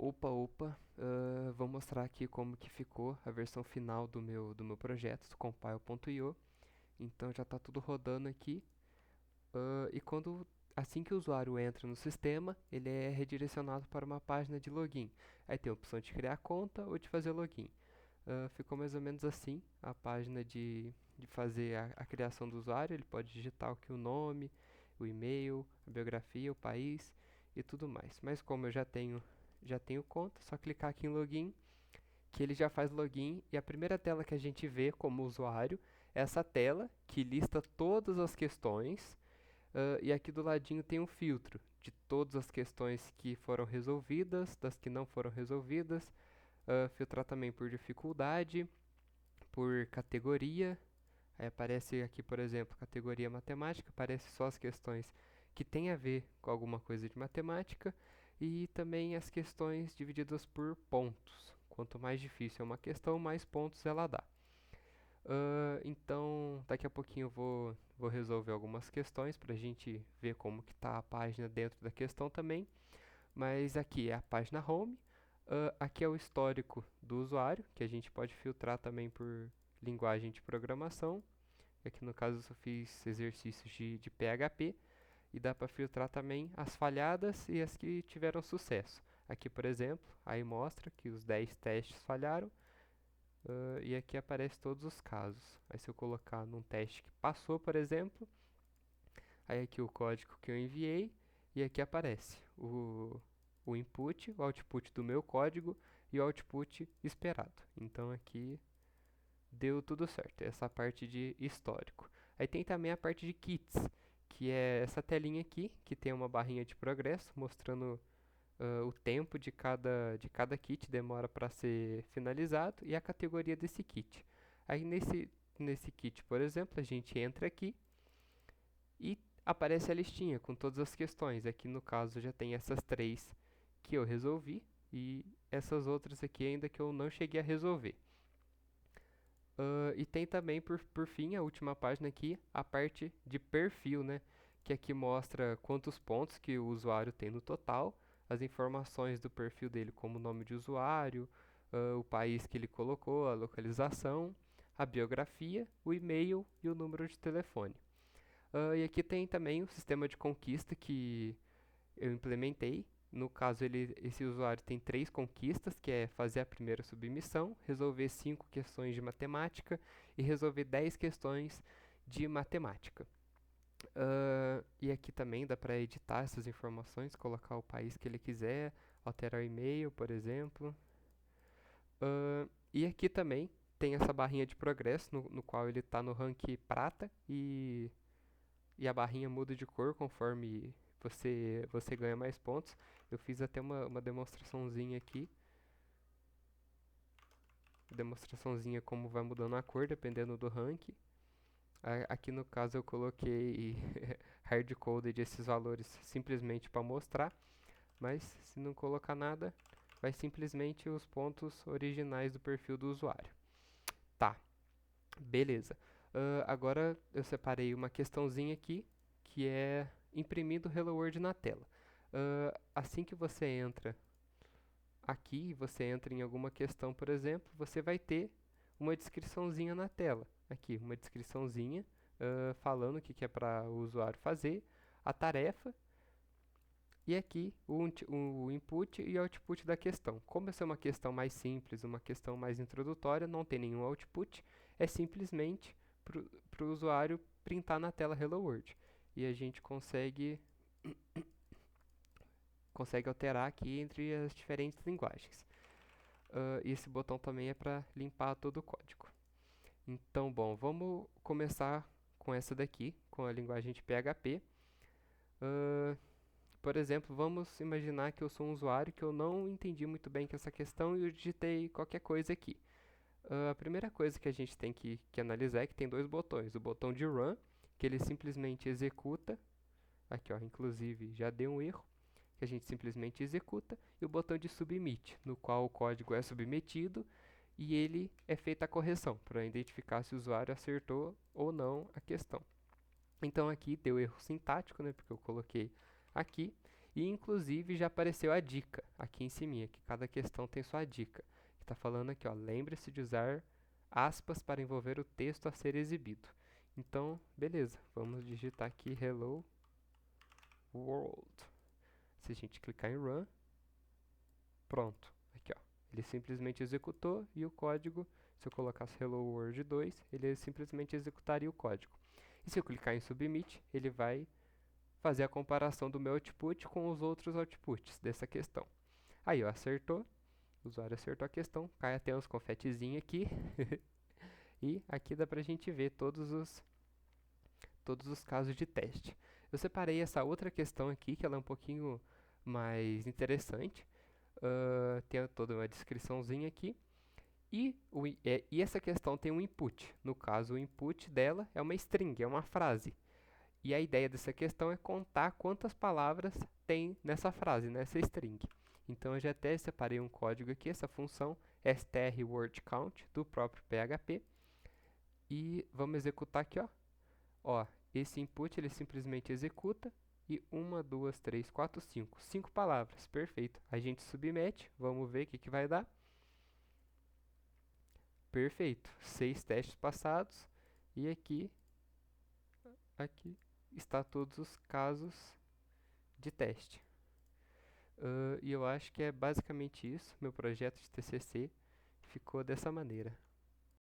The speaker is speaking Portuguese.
Opa, vou mostrar aqui como que ficou a versão final do meu projeto, do compile.io. Então já está tudo rodando aqui. E assim que o usuário entra no sistema, ele é redirecionado para uma página de login. Aí tem a opção de criar conta ou de fazer login. Ficou mais ou menos assim a página de fazer a criação do usuário. Ele pode digitar aqui o nome, o e-mail, a biografia, o país e tudo mais. Mas como eu já tenho conta, só clicar aqui em login, que ele já faz login, e a primeira tela que a gente vê como usuário é essa tela que lista todas as questões, e aqui do ladinho tem um filtro de todas as questões que foram resolvidas, das que não foram resolvidas, filtrar também por dificuldade, por categoria. Aí aparece aqui, por exemplo, categoria matemática, aparece só as questões que têm a ver com alguma coisa de matemática, e também as questões divididas por pontos. Quanto mais difícil é uma questão, mais pontos ela dá. Então, daqui a pouquinho eu vou resolver algumas questões para a gente ver como que está a página dentro da questão também. Mas aqui é a página home. Aqui é o histórico do usuário, que a gente pode filtrar também por linguagem de programação. Aqui no caso eu só fiz exercícios de PHP, e dá para filtrar também as falhadas e as que tiveram sucesso. Aqui, por exemplo, aí mostra que os 10 testes falharam, e aqui aparece todos os casos. Aí se eu colocar num teste que passou, por exemplo, aí aqui o código que eu enviei, e aqui aparece o input, o output do meu código e o output esperado. Então aqui deu tudo certo, essa parte de histórico. Aí tem também a parte de kits, que é essa telinha aqui, que tem uma barrinha de progresso mostrando o tempo de cada kit demora para ser finalizado e a categoria desse kit. Aí nesse kit, por exemplo, a gente entra aqui e aparece a listinha com todas as questões. Aqui no caso já tem essas três que eu resolvi e essas outras aqui ainda que eu não cheguei a resolver. E tem também, por fim, a última página aqui, a parte de perfil, né? Que aqui mostra quantos pontos que o usuário tem no total, as informações do perfil dele, como o nome de usuário, o país que ele colocou, a localização, a biografia, o e-mail e o número de telefone. E aqui tem também o sistema de conquista que eu implementei. No caso, esse usuário tem 3 conquistas, que é fazer a primeira submissão, resolver 5 questões de matemática e resolver 10 questões de matemática. E aqui também dá para editar essas informações, colocar o país que ele quiser, alterar o e-mail, por exemplo. E aqui também tem essa barrinha de progresso, no qual ele está no rank prata, e a barrinha muda de cor conforme você ganha mais pontos. Eu fiz até uma demonstraçãozinha aqui. Demonstraçãozinha como vai mudando a cor dependendo do rank. Aqui no caso eu coloquei hard-coded esses valores simplesmente para mostrar. Mas se não colocar nada, vai simplesmente os pontos originais do perfil do usuário. Tá, beleza. Agora eu separei uma questãozinha aqui, que é imprimindo Hello World na tela. Assim que você entra aqui, você entra em alguma questão, por exemplo, você vai ter uma descriçãozinha na tela. Aqui, uma descriçãozinha falando o que é para o usuário fazer, a tarefa, e aqui o input e output da questão. Como essa é uma questão mais simples, uma questão mais introdutória, não tem nenhum output, é simplesmente para o usuário printar na tela Hello World. E a gente consegue alterar aqui entre as diferentes linguagens. E esse botão também é para limpar todo o código. Então, bom, vamos começar com essa daqui, com a linguagem de PHP. Por exemplo, vamos imaginar que eu sou um usuário que eu não entendi muito bem com essa questão e eu digitei qualquer coisa aqui. A primeira coisa que a gente tem que analisar é que tem 2 botões. O botão de Run, que ele simplesmente executa. Aqui, ó, inclusive já deu um erro, que a gente simplesmente executa. E o botão de Submit, no qual o código é submetido e ele é feita a correção, para identificar se o usuário acertou ou não a questão. Então aqui deu erro sintático, né, porque eu coloquei aqui. E inclusive já apareceu a dica aqui em cima, que cada questão tem sua dica. Está falando aqui, ó, lembre-se de usar aspas para envolver o texto a ser exibido. Então, beleza, vamos digitar aqui Hello World. Se a gente clicar em Run, pronto, aqui ó, ele simplesmente executou e o código, se eu colocasse Hello World 2, ele simplesmente executaria o código. E se eu clicar em Submit, ele vai fazer a comparação do meu output com os outros outputs dessa questão. Aí, ó, acertou, o usuário acertou a questão, cai até uns confetezinhos aqui, e aqui dá pra gente ver todos os casos de teste. Eu separei essa outra questão aqui, que ela é um pouquinho mais interessante, tem toda uma descriçãozinha aqui, e essa questão tem um input, no caso o input dela é uma string, é uma frase. E a ideia dessa questão é contar quantas palavras tem nessa frase, nessa string. Então eu já até separei um código aqui, essa função strWordCount do próprio PHP. E vamos executar aqui, ó. Ó, esse input ele simplesmente executa e 1, 2, 3, 4, 5. 5 palavras, perfeito. A gente submete, vamos ver o que vai dar. Perfeito, 6 testes passados e aqui está todos os casos de teste. E eu acho que é basicamente isso. Meu projeto de TCC ficou dessa maneira.